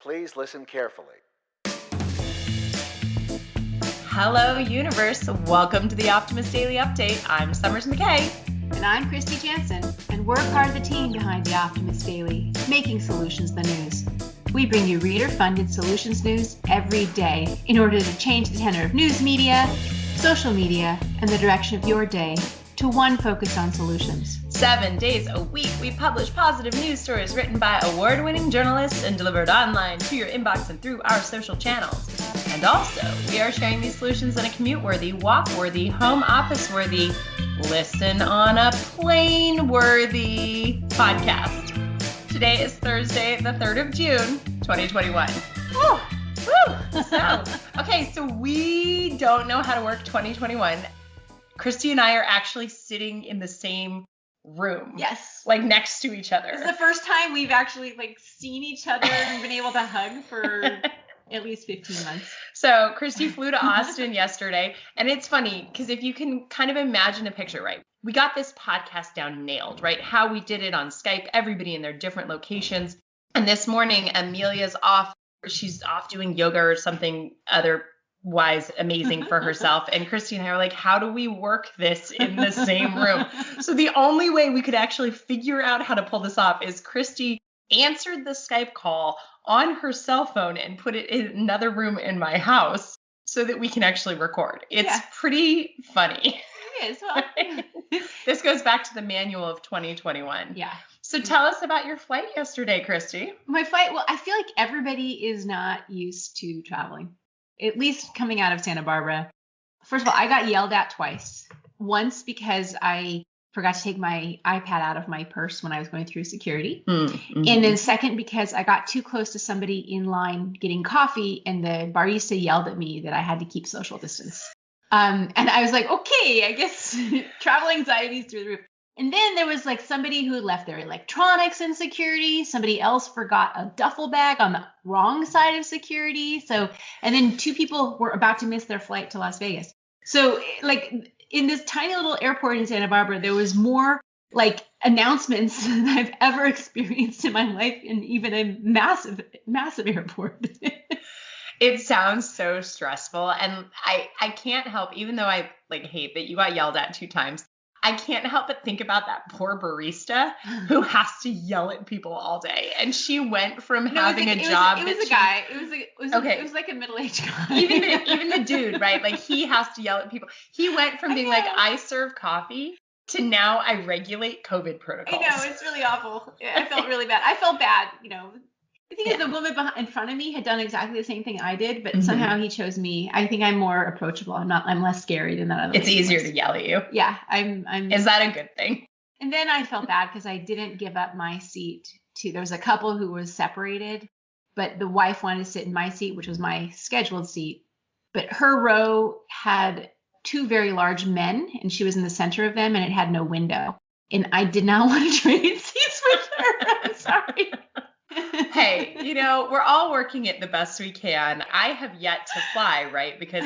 Please listen carefully. Hello, universe. Welcome to the Optimist Daily Update. I'm Summers McKay. And I'm Kristy Jansen, and we're part of the team behind the Optimist Daily, making solutions the news. We bring you reader-funded solutions news every day in order to change the tenor of news media, social media, and the direction of your day to one focus on solutions. 7 days a week, we publish positive news stories written by award-winning journalists and delivered online to your inbox and through our social channels. And also, we are sharing these solutions in a commute-worthy, walk-worthy, home office-worthy, listen on a plane-worthy podcast. Today is Thursday, the 3rd of June, 2021. Woo! So we don't know how to work 2021. Kristy and I are actually sitting in the same room. Yes. Like next to each other. It's the first time we've actually seen each other and been able to hug for at least 15 months. So Kristy flew to Austin yesterday, and it's funny because if you can kind of imagine a picture, right? We got this podcast down nailed, right? How we did it on Skype, everybody in their different locations. And this morning, Amelia's off. She's off doing yoga or something otherwise amazing for herself. And Kristy and I are like, how do we work this in the same room? So the only way we could actually figure out how to pull this off is Kristy answered the Skype call on her cell phone and put it in another room in my house so that we can actually record. It's pretty funny. It is. Well, this goes back to the manual of 2021. Yeah. So tell us about your flight yesterday, Kristy. My flight, well, I feel like everybody is not used to traveling, at least coming out of Santa Barbara. First of all, I got yelled at twice. Once because I forgot to take my iPad out of my purse when I was going through security. Mm-hmm. And then second, because I got too close to somebody in line getting coffee and the barista yelled at me that I had to keep social distance. And I was like, okay, I guess travel anxiety is through the roof. And then there was somebody who left their electronics in security. Somebody else forgot a duffel bag on the wrong side of security. And then 2 people were about to miss their flight to Las Vegas. So in this tiny little airport in Santa Barbara, there was more announcements than I've ever experienced in my life in even a massive, massive airport. It sounds so stressful. And I can't help, even though I hate that you got yelled at 2 times, I can't help but think about that poor barista who has to yell at people all day. And she went from having a job. It was a guy. It was like a middle-aged guy. Even the dude, right? He has to yell at people. He went from being I serve coffee to now I regulate COVID protocols. I know, it's really awful. I felt really bad. I felt bad, I think the woman in front of me had done exactly the same thing I did, but somehow he chose me. I think I'm more approachable. I'm less scary than that other. It's easier to yell at you. Yeah, I'm. Is that a good thing? And then I felt bad because I didn't give up my seat there was a couple who was separated, but the wife wanted to sit in my seat, which was my scheduled seat. But her row had 2 very large men, and she was in the center of them, and it had no window. And I did not want to trade seats with her. I'm sorry. Hey, we're all working it the best we can. I have yet to fly, right? Because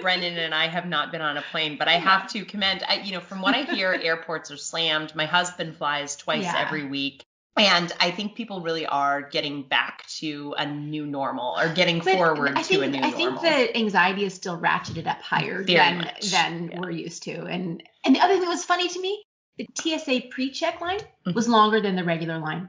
Brendan and I have not been on a plane, but I have to commend, from what I hear, airports are slammed. My husband flies twice every week. And I think people really are getting back to a new normal or getting forward to a new normal. I think the anxiety is still ratcheted up higher than we're used to. And the other thing that was funny to me, the TSA pre-check line was longer than the regular line.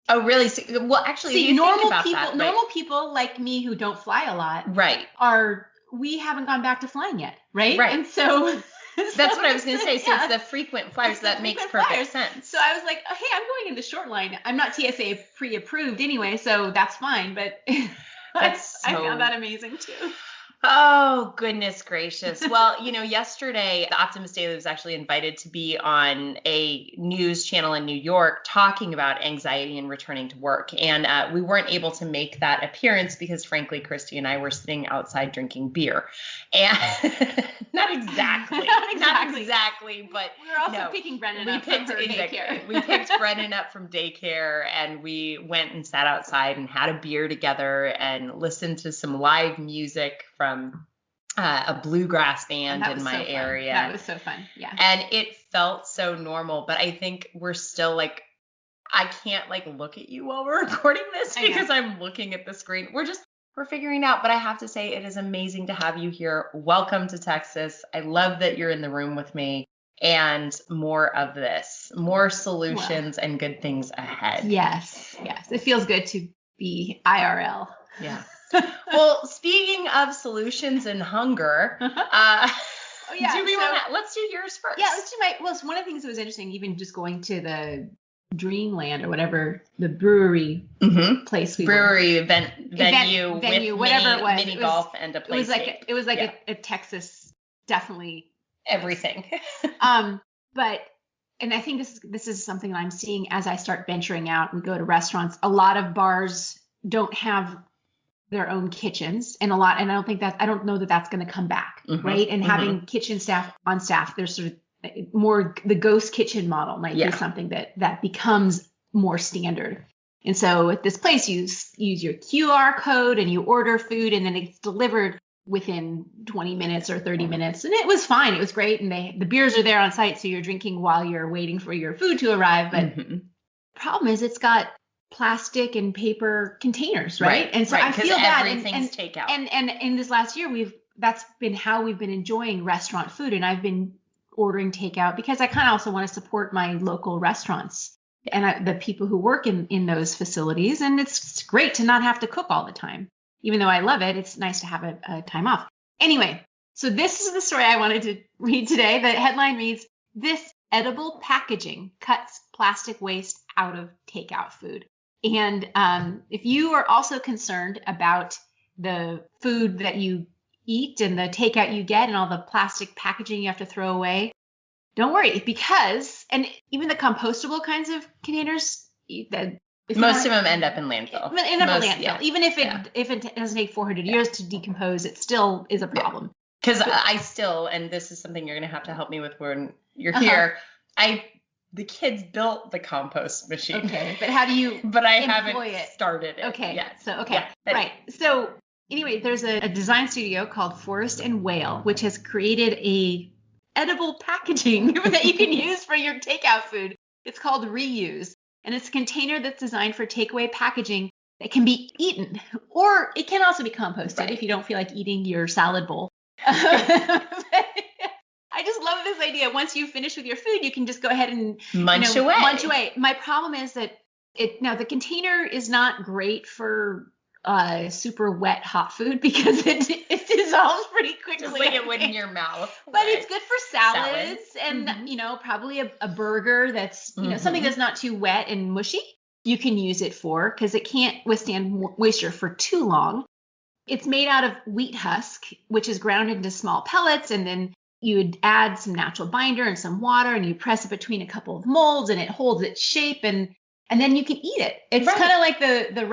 Oh, really? Well, actually, normal people like me who don't fly a lot, right? We haven't gone back to flying yet, right? Right. And so that's what I was going to say. So it's the frequent flyers. That makes perfect sense. So I was like, oh, hey, I'm going in the short line. I'm not TSA pre-approved anyway, so that's fine. But I found that amazing too. Oh, goodness gracious. Well, yesterday, the Optimist Daily was actually invited to be on a news channel in New York talking about anxiety and returning to work. And we weren't able to make that appearance because, frankly, Kristy and I were sitting outside drinking beer. And not exactly, but we were also picking Brennan up from her daycare. We picked Brennan up from daycare, and we went and sat outside and had a beer together and listened to some live music from a bluegrass band in my area. That was so fun. Yeah. And it felt so normal, but I think we're still I can't like look at you while we're recording this because I'm looking at the screen. We're figuring it out, but I have to say it is amazing to have you here. Welcome to Texas. I love that you're in the room with me, and more of this, more solutions and good things ahead. Yes. It feels good to be IRL. Yeah. Well, speaking of solutions and hunger, let's do yours first. Yeah, let's do it's one of the things that was interesting, even just going to the Dreamland or whatever, the brewery place venue with whatever it was. Mini golf and a PlayStation. It was like a Texas, definitely everything. But I think this is something that I'm seeing as I start venturing out and go to restaurants. A lot of bars don't have their own kitchens, and I don't know that that's going to come back, right? And having kitchen staff on staff, there's sort of more the ghost kitchen model might be something that becomes more standard. And so at this place, you use your QR code and you order food, and then it's delivered within 20 minutes or 30 minutes. And it was fine. It was great. And the beers are there on site, so you're drinking while you're waiting for your food to arrive. But the problem is it's got plastic and paper containers, right? And so I feel that everything's takeout. And in this last year, that's been how we've been enjoying restaurant food. And I've been ordering takeout because I kind of also want to support my local restaurants and the people who work in those facilities. And it's great to not have to cook all the time. Even though I love it, it's nice to have a time off. Anyway, so this is the story I wanted to read today. The headline reads, "This edible packaging cuts plastic waste out of takeout food." And if you are also concerned about the food that you eat and the takeout you get and all the plastic packaging you have to throw away, don't worry, because, and even the compostable kinds of containers, most of them end up in landfill. Yeah. Even if it doesn't take 400 years to decompose, it still is a problem. Because and this is something you're going to have to help me with when you're here. The kids built the compost machine. Okay, but how do you? But I haven't started it. Okay. Yet. So right. So anyway, there's a design studio called Forest and Whale, which has created a edible packaging that you can use for your takeout food. It's called Reuse, and it's a container that's designed for takeaway packaging that can be eaten, or it can also be composted if you don't feel like eating your salad bowl. I just love this idea. Once you finish with your food, you can just go ahead and munch away. My problem is that the container is not great for super wet hot food because it dissolves pretty quickly. Just like it would in your mouth. But it's good for salads and probably a burger that's something that's not too wet and mushy. You can use it for, because it can't withstand moisture for too long. It's made out of wheat husk, which is ground into small pellets, and then you would add some natural binder and some water, and you press it between a couple of molds, and it holds its shape, and then you can eat it. It's kind of like the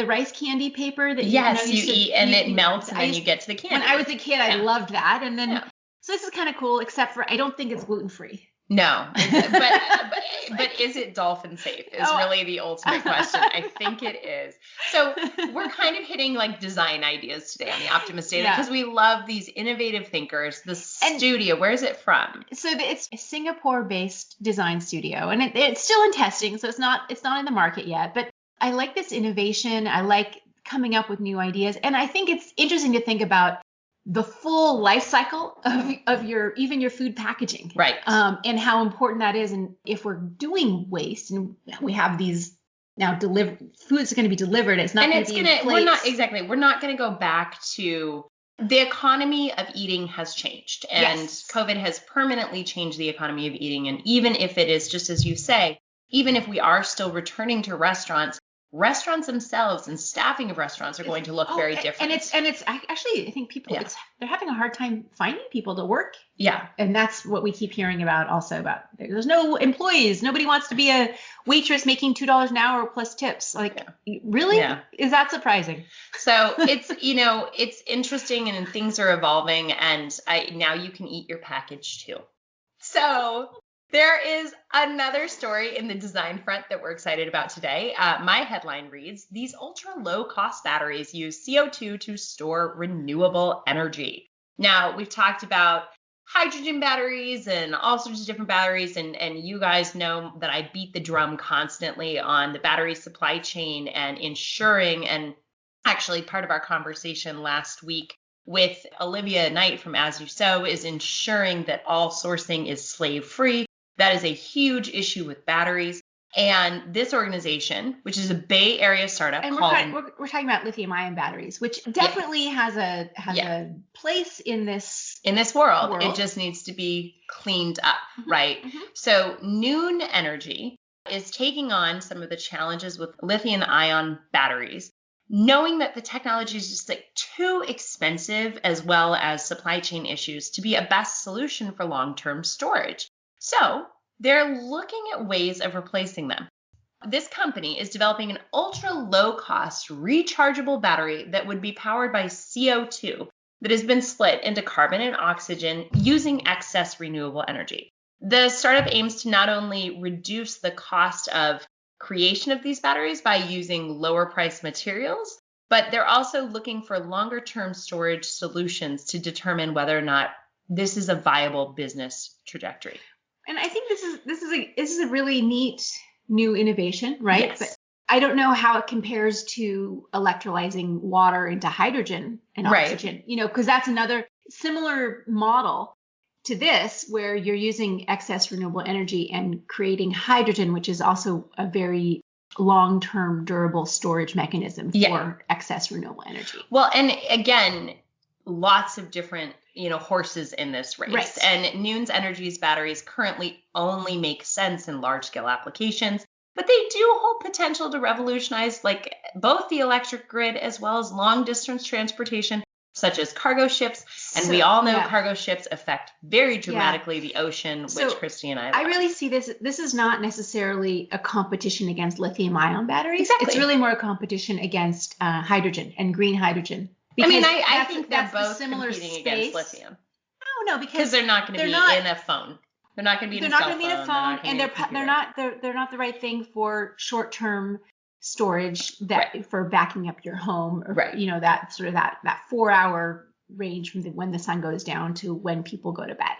rice candy paper that you eat, and it melts, and then you get to the candy. When I was a kid, I loved that, and then so this is kind of cool, except for I don't think it's gluten free. No, but is it dolphin safe is really the ultimate question. I think it is. So we're kind of hitting like design ideas today on the Optimist Daily because we love these innovative thinkers. The studio, where is it from? So it's a Singapore-based design studio, and it's still in testing, so it's not in the market yet. But I like this innovation. I like coming up with new ideas, and I think it's interesting to think about the full life cycle of your food packaging, right? And how important that is. And if we're doing waste, and we have these now food's going to be delivered, it's not going to be in plates. We're not going to go back to the economy of eating has changed, and COVID has permanently changed the economy of eating. And even if it is just as you say, even if we are still returning to restaurants themselves and staffing of restaurants are going to look very different. And it's actually, I think people, they're having a hard time finding people to work. Yeah. And that's what we keep hearing about also about there's no employees. Nobody wants to be a waitress making $2 an hour plus tips. Like, really? Yeah. Is that surprising? So it's, it's interesting, and things are evolving, and now you can eat your package too. So there is another story in the design front that we're excited about today. My headline reads, "These ultra-low-cost batteries use CO2 to store renewable energy." Now, we've talked about hydrogen batteries and all sorts of different batteries. And you guys know that I beat the drum constantly on the battery supply chain and ensuring, and actually part of our conversation last week with Olivia Knight from As You Sow is ensuring that all sourcing is slave free. That is a huge issue with batteries. And this organization, which is a Bay Area startup, and we're talking about lithium-ion batteries, which definitely has a place in this world. It just needs to be cleaned up, right? So Noon Energy is taking on some of the challenges with lithium-ion batteries, knowing that the technology is just like too expensive, as well as supply chain issues, to be a best solution for long-term storage. So they're looking at ways of replacing them. This company is developing an ultra low-cost rechargeable battery that would be powered by CO2 that has been split into carbon and oxygen using excess renewable energy. The startup aims to not only reduce the cost of creation of these batteries by using lower priced materials, but they're also looking for longer term storage solutions to determine whether or not this is a viable business trajectory. And I think this is a really neat new innovation, right? Yes. But I don't know how it compares to electrolyzing water into hydrogen and oxygen, because that's another similar model to this, where you're using excess renewable energy and creating hydrogen, which is also a very long-term durable storage mechanism for excess renewable energy. Well, and again, lots of different horses in this race. Right. And Noon's Energy's batteries currently only make sense in large-scale applications, but they do hold potential to revolutionize like both the electric grid as well as long-distance transportation, such as cargo ships. And we all know cargo ships affect very dramatically the ocean, which Kristy and I love. I really see this is not necessarily a competition against lithium-ion batteries. Exactly. It's really more a competition against hydrogen and green hydrogen. Because I think they're both competing against lithium. Oh no, because they're not going to be in a phone. They're not going to be in a cell phone. They're not going to be in a phone, and they're not the right thing for short-term storage for backing up your home, or that sort of that 4-hour range from when the sun goes down to when people go to bed,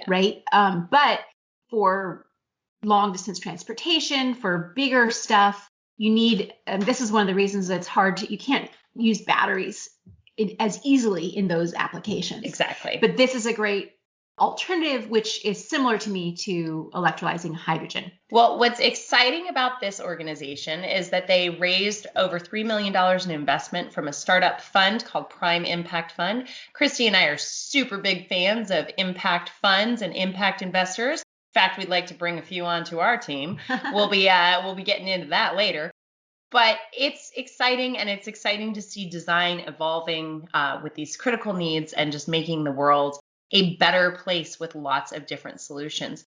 right? But for long-distance transportation, for bigger stuff, you need. This is one of the reasons that it's hard you can't use batteries as easily in those applications. Exactly. But this is a great alternative, which is similar to me to electrolyzing hydrogen. Well, what's exciting about this organization is that they raised over $3 million in investment from a startup fund called Prime Impact Fund. Kristy and I are super big fans of impact funds and impact investors. In fact, we'd like to bring a few onto our team. We'll be getting into that later. But it's exciting, and it's exciting to see design evolving with these critical needs and just making the world a better place with lots of different solutions.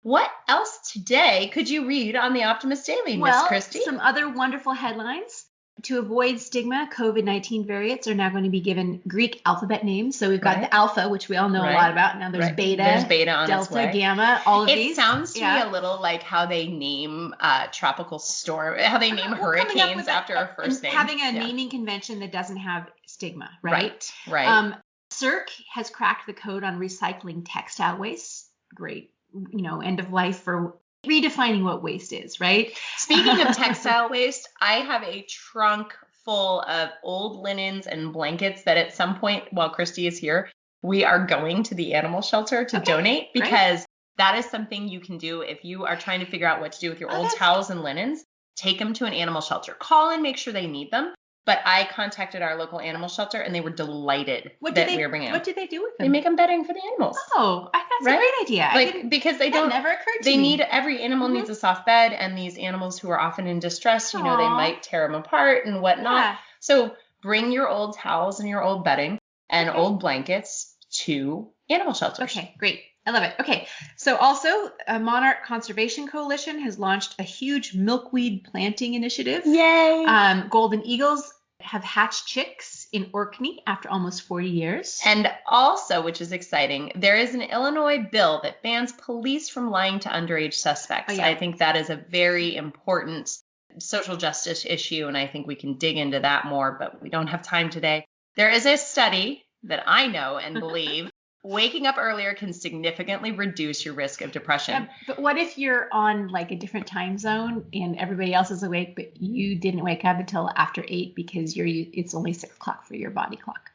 What else today could you read on the Optimist Daily, Miss Kristy? Some other wonderful headlines. To avoid stigma, COVID-19 variants are now going to be given Greek alphabet names. So we've got the alpha, which we all know a lot about. Now there's beta, on delta, gamma, all of these. It sounds to me a little like how they name tropical storm, how they name hurricanes after a first name. Having a naming convention that doesn't have stigma, right? Right. CERC has cracked the code on recycling textile waste. Great, end of life for redefining what waste is, right? Speaking of textile waste, I have a trunk full of old linens and blankets that at some point while Kristy is here, we are going to the animal shelter to donate, because that is something you can do if you are trying to figure out what to do with your old towels and linens. Take them to an animal shelter. Call and make sure they need them. But I contacted our local animal shelter, and they were delighted we were bringing them. What did they do with them? They make them bedding for the animals. Oh, that's a great idea. Because they don't. That never occurred to me. Every animal needs a soft bed, and these animals who are often in distress, they might tear them apart and whatnot. Yeah. So bring your old towels and your old bedding and old blankets to animal shelters. Okay, great. I love it. Okay. So also, a Monarch Conservation Coalition has launched a huge milkweed planting initiative. Yay! Golden eagles have hatched chicks in Orkney after almost 40 years. And also, which is exciting, there is an Illinois bill that bans police from lying to underage suspects. I think that is a very important social justice issue, and I think we can dig into that more, but we don't have time today. There is a study that I know and believe Waking up earlier can significantly reduce your risk of depression. Yeah, but what if you're on like a different time zone and everybody else is awake, but you didn't wake up until after 8 because it's only 6 o'clock for your body clock?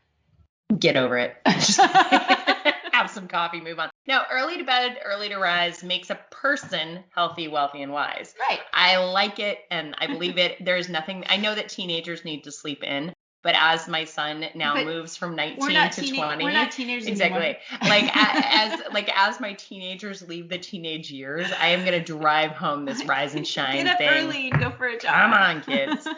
Get over it. Just have some coffee, move on. Now, early to bed, early to rise makes a person healthy, wealthy, and wise. Right. I like it and I believe it. There's nothing, I know that teenagers need to sleep in. But as my son now moves from 19 to 20, we're not teenagers exactly. Anymore. As my teenagers leave the teenage years, I am gonna drive home this rise and shine Get up thing. early and go for a jog. Come on, kids.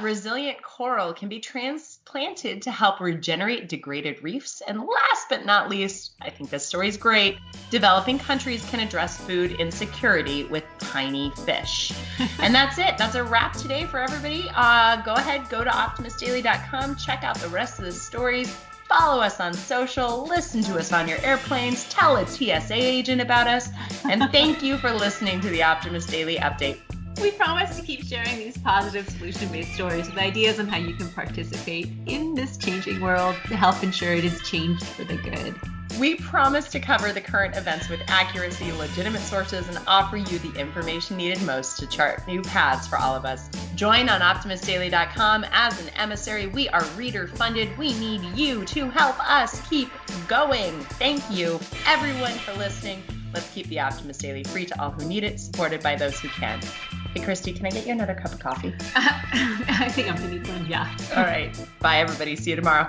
Resilient coral can be transplanted to help regenerate degraded reefs. And last but not least, I think this story's great. Developing countries can address food insecurity with tiny fish. And that's it. That's a wrap today for everybody. Go ahead, go to optimistdaily.com, check out the rest of the stories. Follow us on social, listen to us on your airplanes, tell a TSA agent about us, and thank you for listening to the Optimist Daily Update. We promise to keep sharing these positive solution-based stories with ideas on how you can participate in this changing world to help ensure it is changed for the good. We promise to cover the current events with accuracy, legitimate sources, and offer you the information needed most to chart new paths for all of us. Join on optimistdaily.com as an emissary. We are reader-funded. We need you to help us keep going. Thank you, everyone, for listening. Let's keep the Optimist Daily free to all who need it, supported by those who can. Hey, Kristy, can I get you another cup of coffee? I think I'm going to need one, yeah. All right. Bye, everybody. See you tomorrow.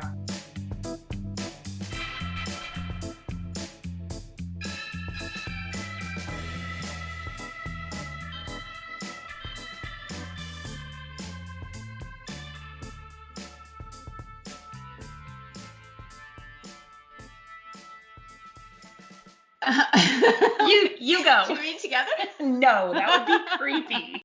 You go. Should we read together? No, that would be creepy.